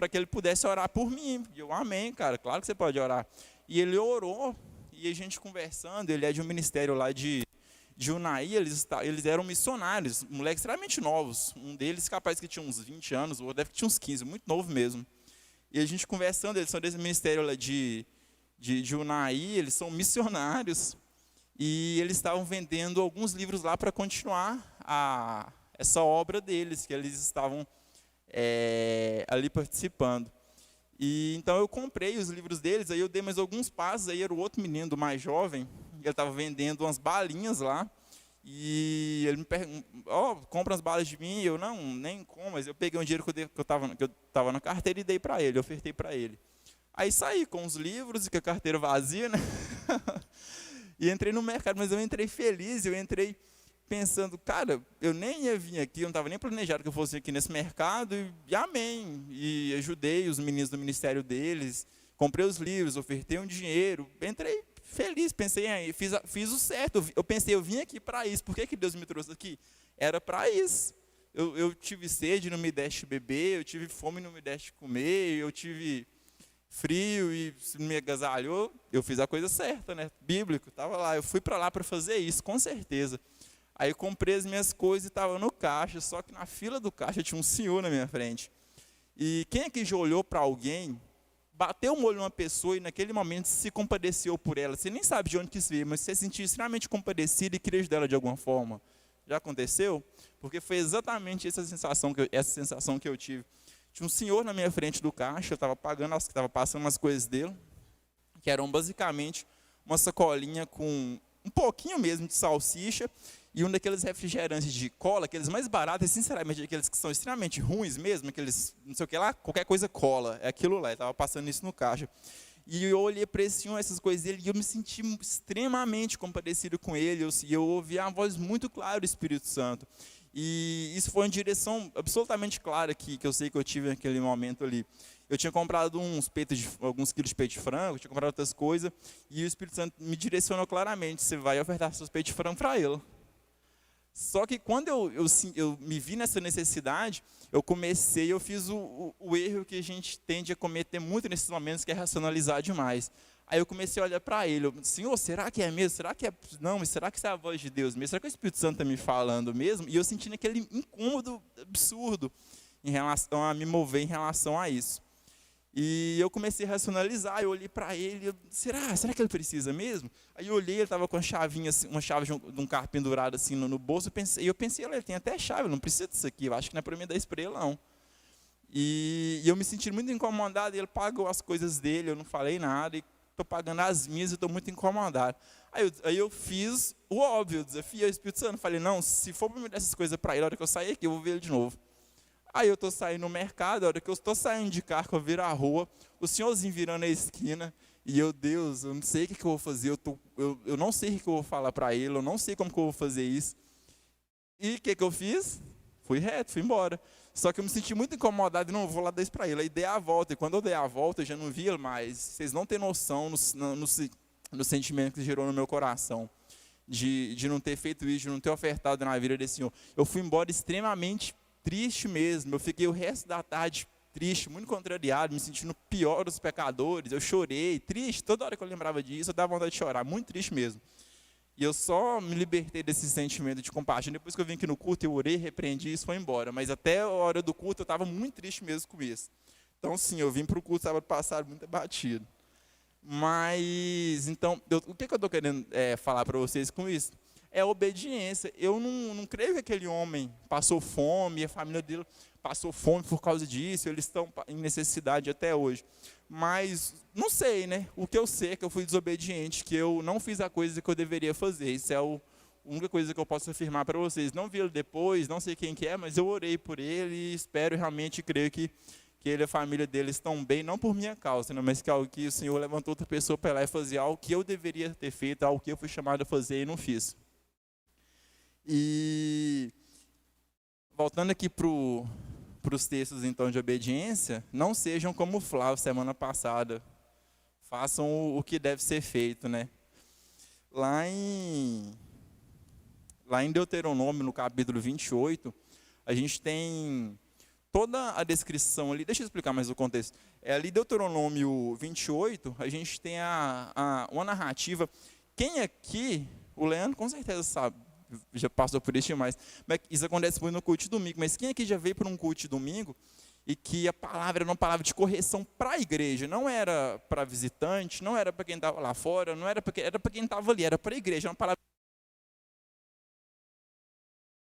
que ele pudesse orar por mim. E eu, amém, cara, claro que você pode orar. E ele orou, e a gente conversando, ele é de um ministério lá de Unai, eles eram missionários, moleques extremamente novos. Um deles capaz que tinha uns 20 anos, o outro deve que tinha uns 15, muito novo mesmo. E a gente conversando, eles são desse ministério lá de Unai, eles são missionários, e eles estavam vendendo alguns livros lá para continuar essa obra deles, que eles estavam ali participando. E então eu comprei os livros deles, aí eu dei mais alguns passos, aí era o outro menino mais jovem, ele estava vendendo umas balinhas lá, e ele me perguntou, compra as balas de mim, eu não, nem como, mas eu peguei um dinheiro que eu estava na carteira e dei para ele, ofertei para ele. Aí saí com os livros e com a carteira vazia, né? E entrei no mercado, mas eu entrei feliz, eu entrei pensando, cara, eu nem ia vir aqui, eu não estava nem planejado que eu fosse aqui nesse mercado, e amém. E ajudei os meninos do ministério deles, comprei os livros, ofertei um dinheiro, entrei feliz, pensei, fiz o certo, eu pensei, eu vim aqui para isso, por que Deus me trouxe aqui? Era para isso. Eu tive sede, não me deste beber, eu tive fome, não me deste comer, eu tive frio e me agasalhou, eu fiz a coisa certa, né? Bíblico, estava lá, eu fui para lá para fazer isso, com certeza. Aí comprei as minhas coisas e estava no caixa, só que na fila do caixa tinha um senhor na minha frente. E quem aqui já olhou para alguém, bateu um olho numa pessoa e naquele momento se compadeceu por ela? Você nem sabe de onde que isso veio, mas você se sentiu extremamente compadecido e queria ajudar ela de alguma forma. Já aconteceu? Porque foi exatamente essa sensação que eu tive. Tinha um senhor na minha frente do caixa, eu estava passando as coisas dele, que eram basicamente uma sacolinha com um pouquinho mesmo de salsicha e um daqueles refrigerantes de cola, aqueles mais baratos, e sinceramente, aqueles que são extremamente ruins mesmo, aqueles, não sei o que lá, qualquer coisa cola, é aquilo lá, eu estava passando isso no caixa. E eu olhei para esse senhor, essas coisas dele, e eu me senti extremamente compadecido com ele, e eu ouvi a voz muito clara do Espírito Santo. E isso foi uma direção absolutamente clara que eu sei que eu tive naquele momento ali. Eu tinha comprado alguns quilos de peito de frango, eu tinha comprado outras coisas, e o Espírito Santo me direcionou claramente: você vai ofertar seus peitos de frango para ele. Só que quando eu me vi nessa necessidade, eu fiz o erro que a gente tende a cometer muito nesses momentos, que é racionalizar demais. Aí eu comecei a olhar para ele: Senhor, será que é mesmo? Será que é? Não, mas será que isso é a voz de Deus mesmo? Será que o Espírito Santo está me falando mesmo? E eu sentindo aquele incômodo absurdo em relação a me mover em relação a isso. E eu comecei a racionalizar, eu olhei para ele: será que ele precisa mesmo? Aí eu olhei, ele estava com uma chavinha, assim, uma chave de um carro pendurado assim no bolso, eu pensei, ele tem até chave, não precisa disso aqui, eu acho que não é para mim dar isso para ele não. E eu me senti muito incomodado, ele pagou as coisas dele, eu não falei nada, e estou pagando as minhas e estou muito incomodado. Aí eu fiz o óbvio, desafiei o Espírito Santo, falei: não, se for para me dar essas coisas para ele, a hora que eu sair aqui, eu vou ver ele de novo. Aí eu estou saindo no mercado, a hora que eu estou saindo de carro, eu viro a rua, o senhorzinho virando a esquina, e Deus, eu não sei o que eu vou fazer, eu não sei o que eu vou falar para ele, eu não sei como que eu vou fazer isso. E o que eu fiz? Fui reto, fui embora. Só que eu me senti muito incomodado e não vou lá dar isso para ele. Aí dei a volta, e quando eu dei a volta, eu já não vi ele mais. Vocês não têm noção no sentimento que gerou no meu coração, de não ter feito isso, de não ter ofertado na vida desse senhor. Eu fui embora extremamente triste mesmo. Eu fiquei o resto da tarde triste, muito contrariado, me sentindo pior dos pecadores. Eu chorei, triste, toda hora que eu lembrava disso, eu dava vontade de chorar, muito triste mesmo. E eu só me libertei desse sentimento de compaixão. Depois que eu vim aqui no culto, eu orei, repreendi, isso foi embora. Mas até a hora do culto, eu estava muito triste mesmo com isso. Então, sim, eu vim para o culto sábado passado muito abatido. Mas, então, o que eu estou querendo falar para vocês com isso? É obediência. Eu não creio que aquele homem passou fome, a família dele passou fome por causa disso, eles estão em necessidade até hoje. Mas, não sei, né? O que eu sei é que eu fui desobediente, que eu não fiz a coisa que eu deveria fazer. Isso é a única coisa que eu posso afirmar para vocês. Não vi ele depois, não sei quem que é, mas eu orei por ele e espero realmente creio que ele e a família dele estão bem, não por minha causa, né, mas que o Senhor levantou outra pessoa para ir lá e fazer algo que eu deveria ter feito, algo que eu fui chamado a fazer e não fiz. E voltando aqui para os textos então de obediência, não sejam como o Flávio semana passada, façam o que deve ser feito, né? Lá em Deuteronômio, no capítulo 28, a gente tem toda a descrição ali. Deixa eu explicar mais o contexto. Ali em Deuteronômio 28, a gente tem uma narrativa. Quem aqui, o Leandro com certeza sabe, já passou por isso demais, mas isso acontece muito no culto de domingo, mas quem aqui já veio para um culto de domingo e que a palavra era uma palavra de correção para a igreja, não era para visitante, não era para quem estava lá fora, não era era para quem estava ali, era para a igreja, uma palavra.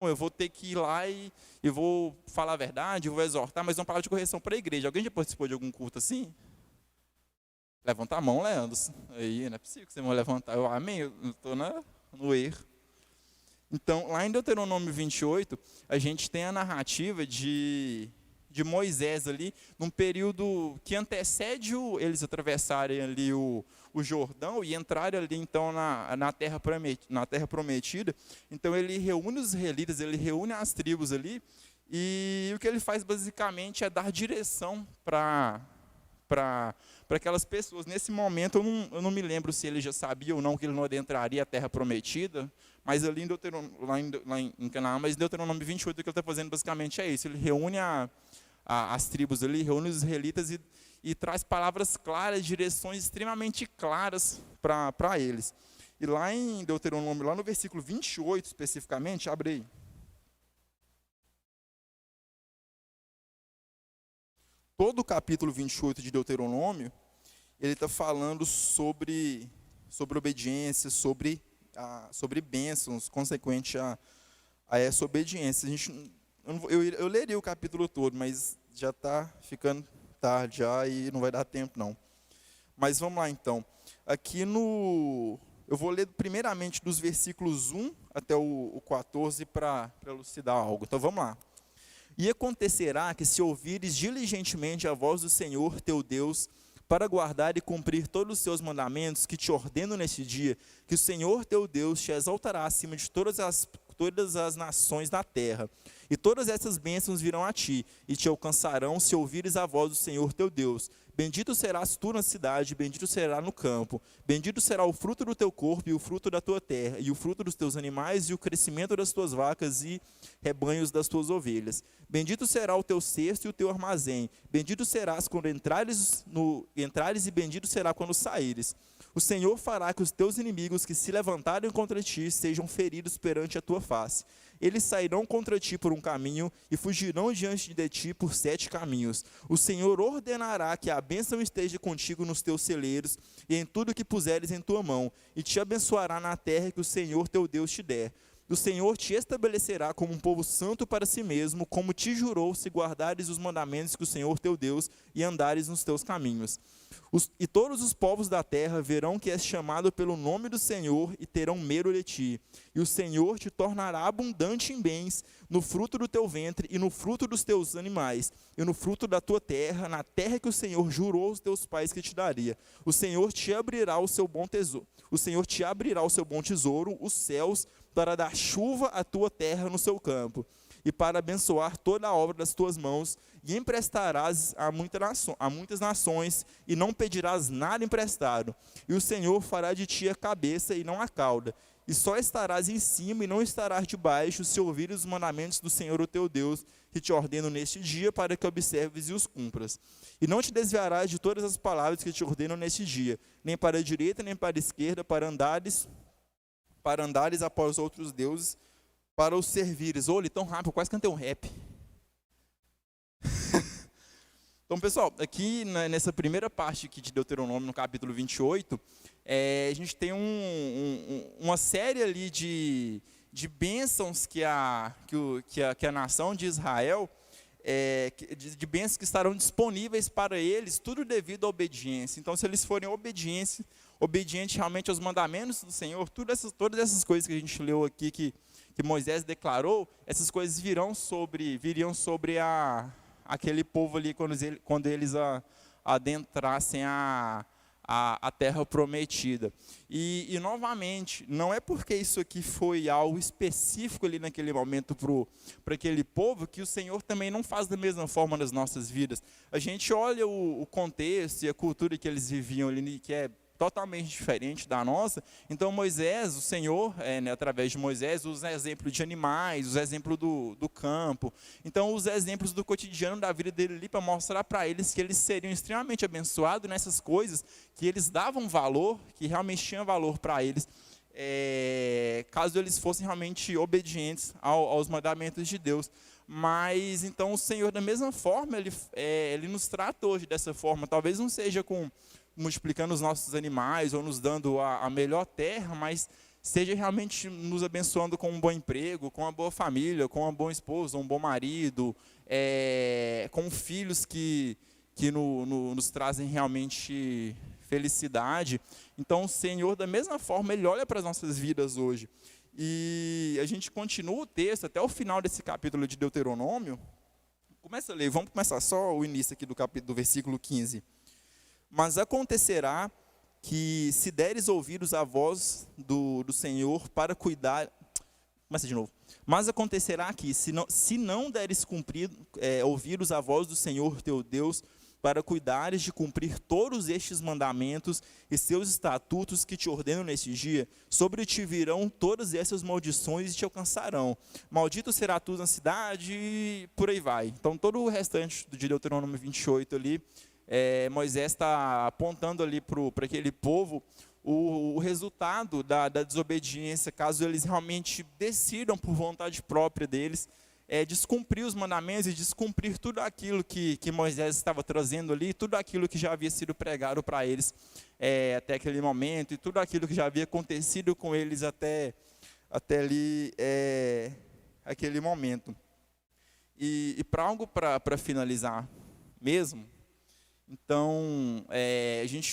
Eu vou ter que ir lá e vou falar a verdade, vou exortar, mas é uma palavra de correção para a igreja. Alguém já participou de algum culto assim? Levanta a mão, Leandro. Aí, não é possível que você vai levantar. Amém, eu estou no erro. Então, lá em Deuteronômio 28, a gente tem a narrativa de Moisés ali, num período que antecede eles atravessarem ali o Jordão e entrarem ali então na terra prometida. Então ele reúne os israelitas, ele reúne as tribos ali, e o que ele faz basicamente é dar direção para aquelas pessoas. Nesse momento eu não me lembro se ele já sabia ou não que ele não adentraria a terra prometida, mas ali lá em Canaã, mas em Deuteronômio 28 o que ele está fazendo basicamente é isso. Ele reúne as tribos ali, reúne os israelitas e traz palavras claras, direções extremamente claras para eles. E lá em Deuteronômio, lá no versículo 28 especificamente, abre aí. Todo o capítulo 28 de Deuteronômio, ele está falando sobre obediência, sobre bênçãos consequente a essa obediência. Eu leria o capítulo todo, mas já está ficando tarde já e não vai dar tempo não. Mas vamos lá então. Aqui eu vou ler primeiramente dos versículos 1 até o 14 para elucidar algo. Então vamos lá. E acontecerá que se ouvires diligentemente a voz do Senhor teu Deus, para guardar e cumprir todos os seus mandamentos que te ordeno neste dia, que o Senhor teu Deus te exaltará acima de todas todas as nações da terra. E todas essas bênçãos virão a ti, e te alcançarão se ouvires a voz do Senhor teu Deus. Bendito serás tu na cidade, bendito será no campo. Bendito será o fruto do teu corpo e o fruto da tua terra, e o fruto dos teus animais, e o crescimento das tuas vacas e rebanhos das tuas ovelhas. Bendito será o teu cesto e o teu armazém. Bendito serás quando entrares e bendito será quando saíres. O Senhor fará que os teus inimigos que se levantarem contra ti sejam feridos perante a tua face. Eles sairão contra ti por um caminho e fugirão diante de ti por 7 caminhos. O Senhor ordenará que a bênção esteja contigo nos teus celeiros e em tudo que puseres em tua mão, e te abençoará na terra que o Senhor teu Deus te der. O Senhor te estabelecerá como um povo santo para si mesmo, como te jurou, se guardares os mandamentos que o Senhor teu Deus e andares nos teus caminhos. E todos os povos da terra verão que és chamado pelo nome do Senhor e terão medo de ti. E o Senhor te tornará abundante em bens, no fruto do teu ventre e no fruto dos teus animais, e no fruto da tua terra, na terra que o Senhor jurou aos teus pais que te daria. O Senhor te abrirá o seu bom tesouro. O Senhor te abrirá o seu bom tesouro, os céus, para dar chuva à tua terra no seu campo, e para abençoar toda a obra das tuas mãos, e emprestarás a muitas nações, e não pedirás nada emprestado. E o Senhor fará de ti a cabeça e não a cauda, e só estarás em cima e não estarás debaixo, se ouvires os mandamentos do Senhor o teu Deus, que te ordeno neste dia, para que observes e os cumpras. E não te desviarás de todas as palavras que te ordeno neste dia, nem para a direita, nem para a esquerda, para andares após outros deuses, para os servires. Olha, tão rápido, eu quase cantei um rap. Então, pessoal, aqui nessa primeira parte aqui de Deuteronômio, no capítulo 28, a gente tem uma série ali de bênçãos que a nação de Israel, de bênçãos que estarão disponíveis para eles, tudo devido à obediência. Então, se eles forem obedientes realmente aos mandamentos do Senhor, todas essas coisas que a gente leu aqui, que Moisés declarou, essas coisas viriam sobre aquele povo ali, quando eles adentrassem a terra prometida. E novamente, não é porque isso aqui foi algo específico ali naquele momento para aquele povo, que o Senhor também não faz da mesma forma nas nossas vidas. A gente olha o contexto e a cultura que eles viviam ali, que é totalmente diferente da nossa. Então Moisés, o Senhor, através de Moisés, usa exemplos de animais, os exemplos do campo. Então os exemplos do cotidiano da vida dele ali, para mostrar para eles que eles seriam extremamente abençoados nessas coisas, que eles davam valor, que realmente tinha valor para eles, caso eles fossem realmente obedientes aos mandamentos de Deus. Mas então o Senhor, da mesma forma, ele nos trata hoje dessa forma. Talvez não seja multiplicando os nossos animais ou nos dando a melhor terra, mas seja realmente nos abençoando com um bom emprego, com uma boa família, com uma boa esposa, um bom marido, com filhos que nos trazem realmente felicidade. Então o Senhor, da mesma forma, Ele olha para as nossas vidas hoje. E a gente continua o texto até o final desse capítulo de Deuteronômio. Começa a ler, vamos começar só o início aqui do versículo 15. Mas acontecerá que, se deres ouvidos à voz do Senhor para cuidar... Começa de novo. Mas acontecerá que, se não deres ouvidos à voz do Senhor teu Deus, para cuidares de cumprir todos estes mandamentos e seus estatutos que te ordeno neste dia, sobre ti virão todas essas maldições e te alcançarão. Maldito será tu na cidade, e por aí vai. Então, todo o restante de Deuteronômio 28 ali, Moisés está apontando ali para aquele povo o resultado da desobediência, caso eles realmente decidam por vontade própria deles, descumprir os mandamentos e descumprir tudo aquilo que Moisés estava trazendo ali, tudo aquilo que já havia sido pregado para eles até aquele momento, e tudo aquilo que já havia acontecido com eles até ali, aquele momento. E para finalizar mesmo, então,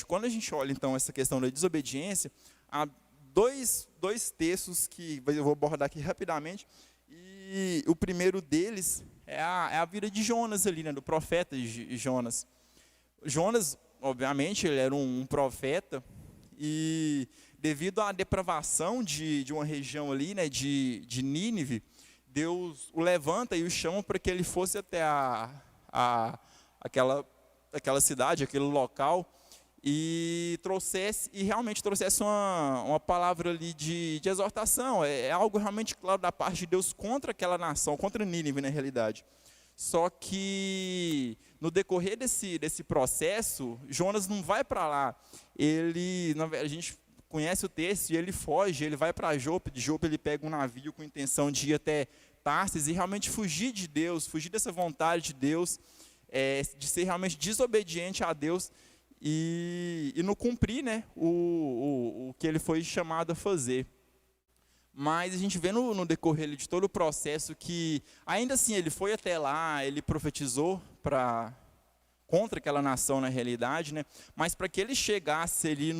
quando a gente olha então essa questão da desobediência, há dois textos que eu vou abordar aqui rapidamente, e o primeiro deles é a vida de Jonas ali, do profeta Jonas. Jonas, obviamente, ele era um profeta, e devido à depravação de uma região ali, né, de Nínive, Deus o levanta e o chama para que ele fosse até aquela cidade, aquele local, e realmente trouxesse uma palavra ali de exortação. É algo realmente claro da parte de Deus contra aquela nação, contra Nínive na realidade. Só que no decorrer desse processo, Jonas não vai para lá. A gente conhece o texto e ele foge, ele vai para Jope. De Jope ele pega um navio com a intenção de ir até Tarsis e realmente fugir de Deus, fugir dessa vontade de Deus, de ser realmente desobediente a Deus e não cumprir, né, o que ele foi chamado a fazer. Mas a gente vê no decorrer de todo o processo que, ainda assim, ele foi até lá, ele profetizou contra aquela nação na realidade, né? Mas para que ele chegasse ali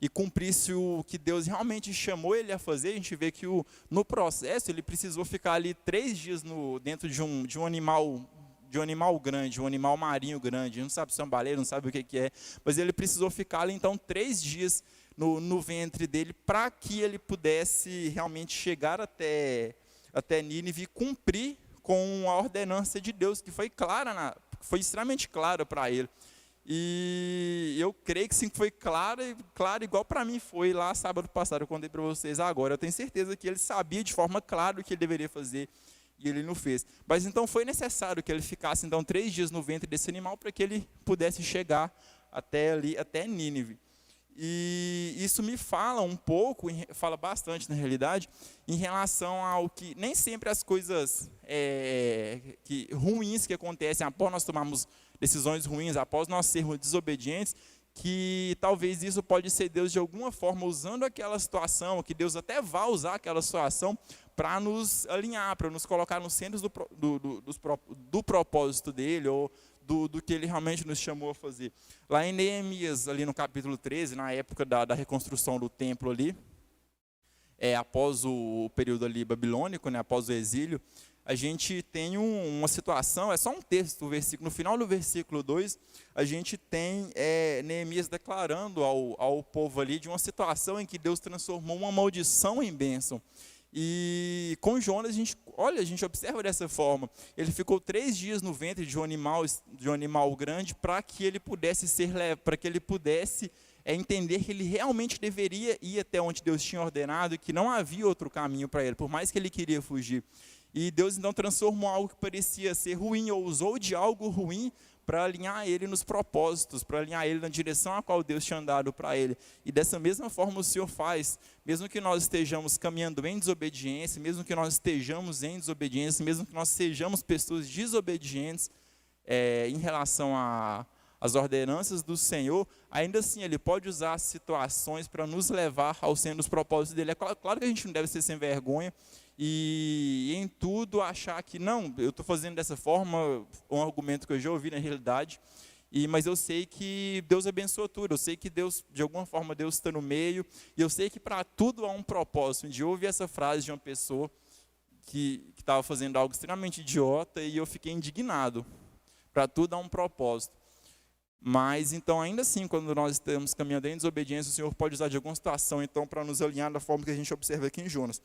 e cumprisse o que Deus realmente chamou ele a fazer, a gente vê que no processo ele precisou ficar ali 3 dias dentro de um animal grande, um animal marinho grande, não sabe se é um baleiro, não sabe o que é, mas ele precisou ficar ali então 3 dias no ventre dele, para que ele pudesse realmente chegar até Nínive e cumprir com a ordenança de Deus, que foi foi extremamente clara para ele. E eu creio que sim, foi claro igual para mim foi lá sábado passado, eu contei para vocês agora. Eu tenho certeza que ele sabia de forma clara o que ele deveria fazer, e ele não fez. Mas então foi necessário que ele ficasse então 3 dias no ventre desse animal, para que ele pudesse chegar até Nínive. E isso me fala um pouco, fala bastante na realidade, em relação ao que nem sempre as coisas ruins que acontecem após nós tomarmos decisões ruins, após nós sermos desobedientes, que talvez isso pode ser Deus de alguma forma usando aquela situação, que Deus até vá usar aquela situação para nos alinhar, para nos colocar no centro do propósito dele, ou do que ele realmente nos chamou a fazer. Lá em Neemias, ali no capítulo 13, na época da reconstrução do templo ali, após o período ali babilônico, né, após o exílio, a gente tem uma situação, é só um texto, no final do versículo 2, a gente tem Neemias declarando ao povo ali de uma situação em que Deus transformou uma maldição em bênção. E com Jonas, a gente observa dessa forma. Ele ficou 3 dias no ventre de um animal grande, para que ele pudesse entender que ele realmente deveria ir até onde Deus tinha ordenado, e que não havia outro caminho para ele, por mais que ele queria fugir. E Deus então transformou algo que parecia ser ruim, ou usou de algo ruim para alinhar ele nos propósitos, para alinhar ele na direção a qual Deus tinha dado para ele. E dessa mesma forma o Senhor faz, mesmo que nós estejamos caminhando em desobediência, mesmo que nós estejamos em desobediência, mesmo que nós sejamos pessoas desobedientes em relação às ordenanças do Senhor, ainda assim Ele pode usar situações para nos levar ao centro dos propósitos dEle. É claro que a gente não deve ser sem vergonha, e em tudo achar que, não, eu estou fazendo dessa forma, um argumento que eu já ouvi na realidade, mas eu sei que Deus abençoa tudo, eu sei que Deus, de alguma forma, Deus está no meio, e eu sei que para tudo há um propósito. Um dia eu ouvi essa frase de uma pessoa que estava fazendo algo extremamente idiota, e eu fiquei indignado. Para tudo há um propósito. Mas, então, ainda assim, quando nós estamos caminhando em desobediência, o Senhor pode usar de alguma situação, então, para nos alinhar da forma que a gente observa aqui em Jonas.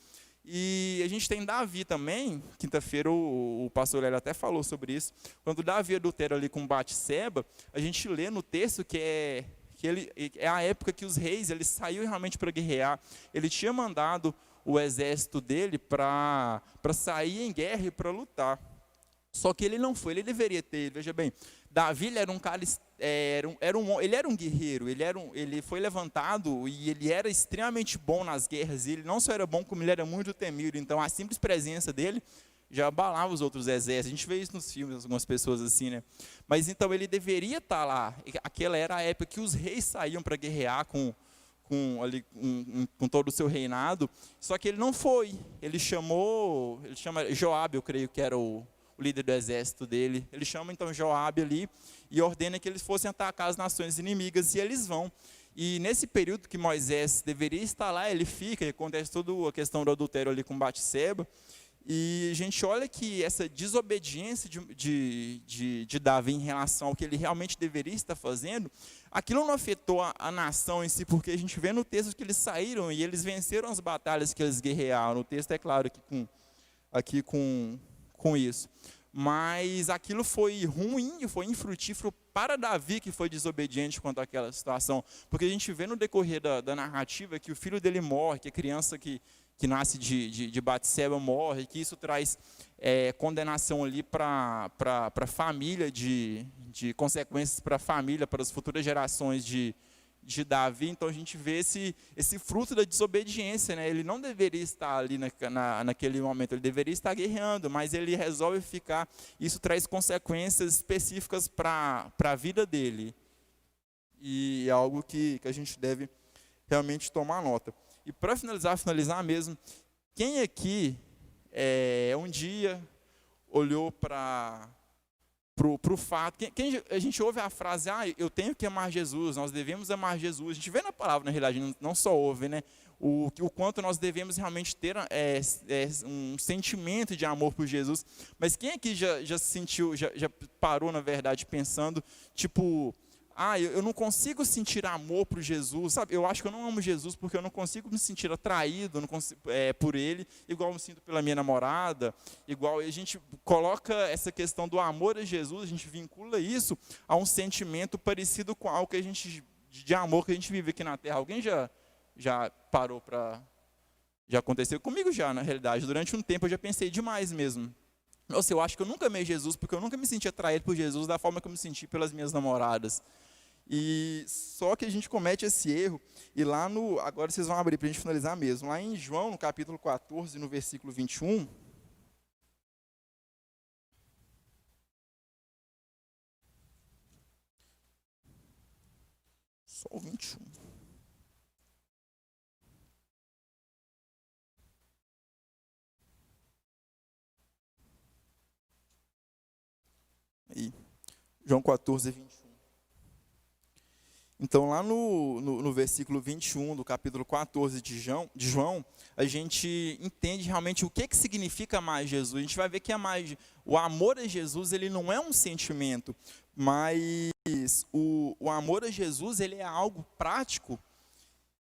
E a gente tem Davi também, quinta-feira o pastor Lélio até falou sobre isso. Quando Davi adultera ali com Batseba, a gente lê no texto que é a época que os reis, eles saíram realmente para guerrear. Ele tinha mandado o exército dele para sair em guerra e para lutar. Só que ele não foi, ele deveria ter. Veja bem, Davi ele era um cara, ele era um guerreiro, ele foi levantado e ele era extremamente bom nas guerras. E ele não só era bom, como ele era muito temido. Então a simples presença dele já abalava os outros exércitos. A gente vê isso nos filmes, algumas pessoas assim, né? Mas então ele deveria estar lá. Aquela era a época que os reis saíam para guerrear com todo o seu reinado. Só que ele não foi. Ele chama Joabe, eu creio que era o líder do exército dele. Ele chama então Joabe ali e ordena que eles fossem atacar as nações inimigas, e eles vão. E nesse período que Moisés deveria estar lá, ele fica, e acontece toda a questão do adultério ali com Batseba, E a gente olha que essa desobediência de Davi em relação ao que ele realmente deveria estar fazendo, aquilo não afetou a nação em si, porque a gente vê no texto que eles saíram e eles venceram as batalhas que eles guerrearam. O texto é claro aqui com isso. Mas aquilo foi ruim, foi infrutífero para Davi, que foi desobediente quanto àquela situação. Porque a gente vê no decorrer da narrativa que o filho dele morre, que a criança que nasce de Batseba morre, que isso traz condenação ali para a família, de consequências para a família, para as futuras gerações de Davi. Então a gente vê esse fruto da desobediência, né? Ele não deveria estar ali naquele momento, ele deveria estar guerreando, mas ele resolve ficar. Isso traz consequências específicas para a vida dele, e é algo que a gente deve realmente tomar nota. E para finalizar mesmo, quem aqui um dia olhou para o fato, quem a gente ouve a frase, eu tenho que amar Jesus, nós devemos amar Jesus, a gente vê na palavra, na realidade, não só ouve, né? O quanto nós devemos realmente ter um sentimento de amor por Jesus. Mas quem aqui já se sentiu, já parou, na verdade, pensando, tipo, eu não consigo sentir amor por Jesus, sabe? Eu acho que eu não amo Jesus porque eu não consigo me sentir atraído por Ele, igual eu me sinto pela minha namorada, igual a gente coloca essa questão do amor a Jesus, a gente vincula isso a um sentimento parecido com algo de amor que a gente vive aqui na Terra. Alguém já parou para... Já aconteceu comigo na realidade. Durante um tempo eu já pensei demais mesmo. Nossa, eu acho que eu nunca amei Jesus porque eu nunca me senti atraído por Jesus da forma que eu me senti pelas minhas namoradas. E só que a gente comete esse erro, e lá agora vocês vão abrir para a gente finalizar mesmo, lá em João, no capítulo 14, no versículo 21, só o 21. Aí, João 14, 21. Então, lá no versículo 21 do capítulo 14 de João, a gente entende realmente o que significa amar Jesus. A gente vai ver que o amor a Jesus, ele não é um sentimento, mas o amor a Jesus, ele é algo prático.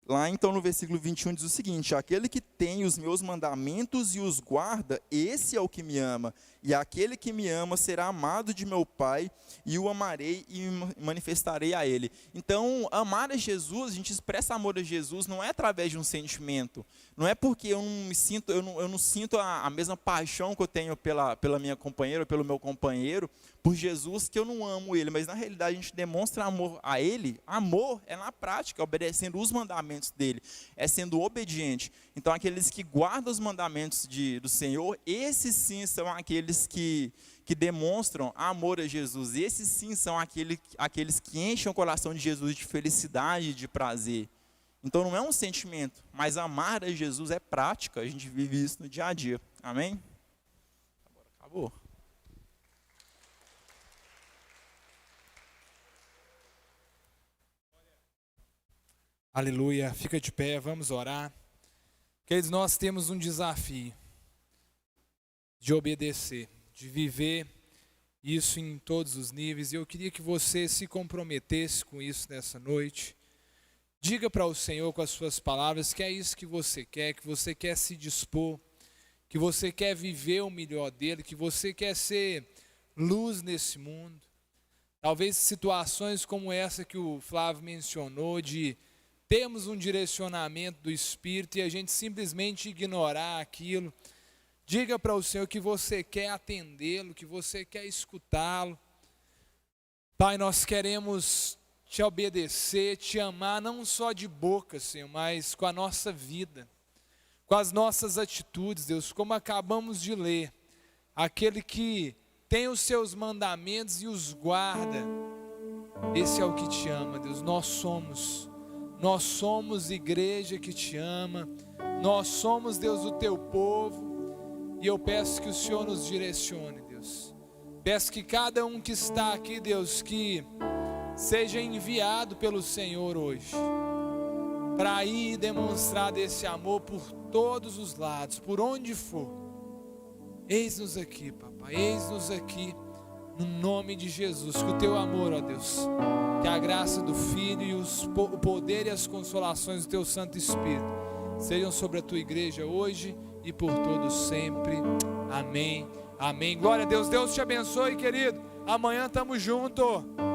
Lá então no versículo 21 diz o seguinte: aquele que tem os meus mandamentos e os guarda, esse é o que me ama, e aquele que me ama será amado de meu Pai, e o amarei e me manifestarei a ele. Então, amar a Jesus, a gente expressa amor a Jesus, não é através de um sentimento, não é porque eu não sinto a mesma paixão que eu tenho pela minha companheira, ou pelo meu companheiro, por Jesus, que eu não amo ele, mas na realidade a gente demonstra amor a ele. Amor é na prática, obedecendo os mandamentos dele, é sendo obediente. Então aqueles que guardam os mandamentos do Senhor, esses sim são aqueles que demonstram amor a Jesus. Esses sim são aqueles que enchem o coração de Jesus de felicidade e de prazer. Então não é um sentimento, mas amar a Jesus é prática, a gente vive isso no dia a dia. Amém? Agora acabou. Aleluia, fica de pé, vamos orar. Queridos, nós temos um desafio de obedecer, de viver isso em todos os níveis, e eu queria que você se comprometesse com isso nessa noite. Diga para o Senhor com as suas palavras que é isso que você quer se dispor, que você quer viver o melhor dele, que você quer ser luz nesse mundo. Talvez situações como essa que o Flávio mencionou, de termos um direcionamento do Espírito e a gente simplesmente ignorar aquilo. Diga para o Senhor que você quer atendê-lo, que você quer escutá-lo. Pai, nós queremos te obedecer, te amar, não só de boca, Senhor, mas com a nossa vida, com as nossas atitudes, Deus, como acabamos de ler. Aquele que tem os seus mandamentos e os guarda, esse é o que te ama, Deus. Nós somos igreja que te ama, nós somos, Deus, o teu povo, e eu peço que o Senhor nos direcione, Deus. Peço que cada um que está aqui, Deus, que seja enviado pelo Senhor hoje, para ir demonstrar desse amor por todos os lados, por onde for. Eis-nos aqui, papai, eis-nos aqui, no nome de Jesus. Que o teu amor, ó Deus, que a graça do Filho e o poder e as consolações do teu Santo Espírito sejam sobre a tua igreja hoje e por todos sempre. Amém, amém. Glória a Deus, Deus te abençoe, querido. Amanhã estamos juntos.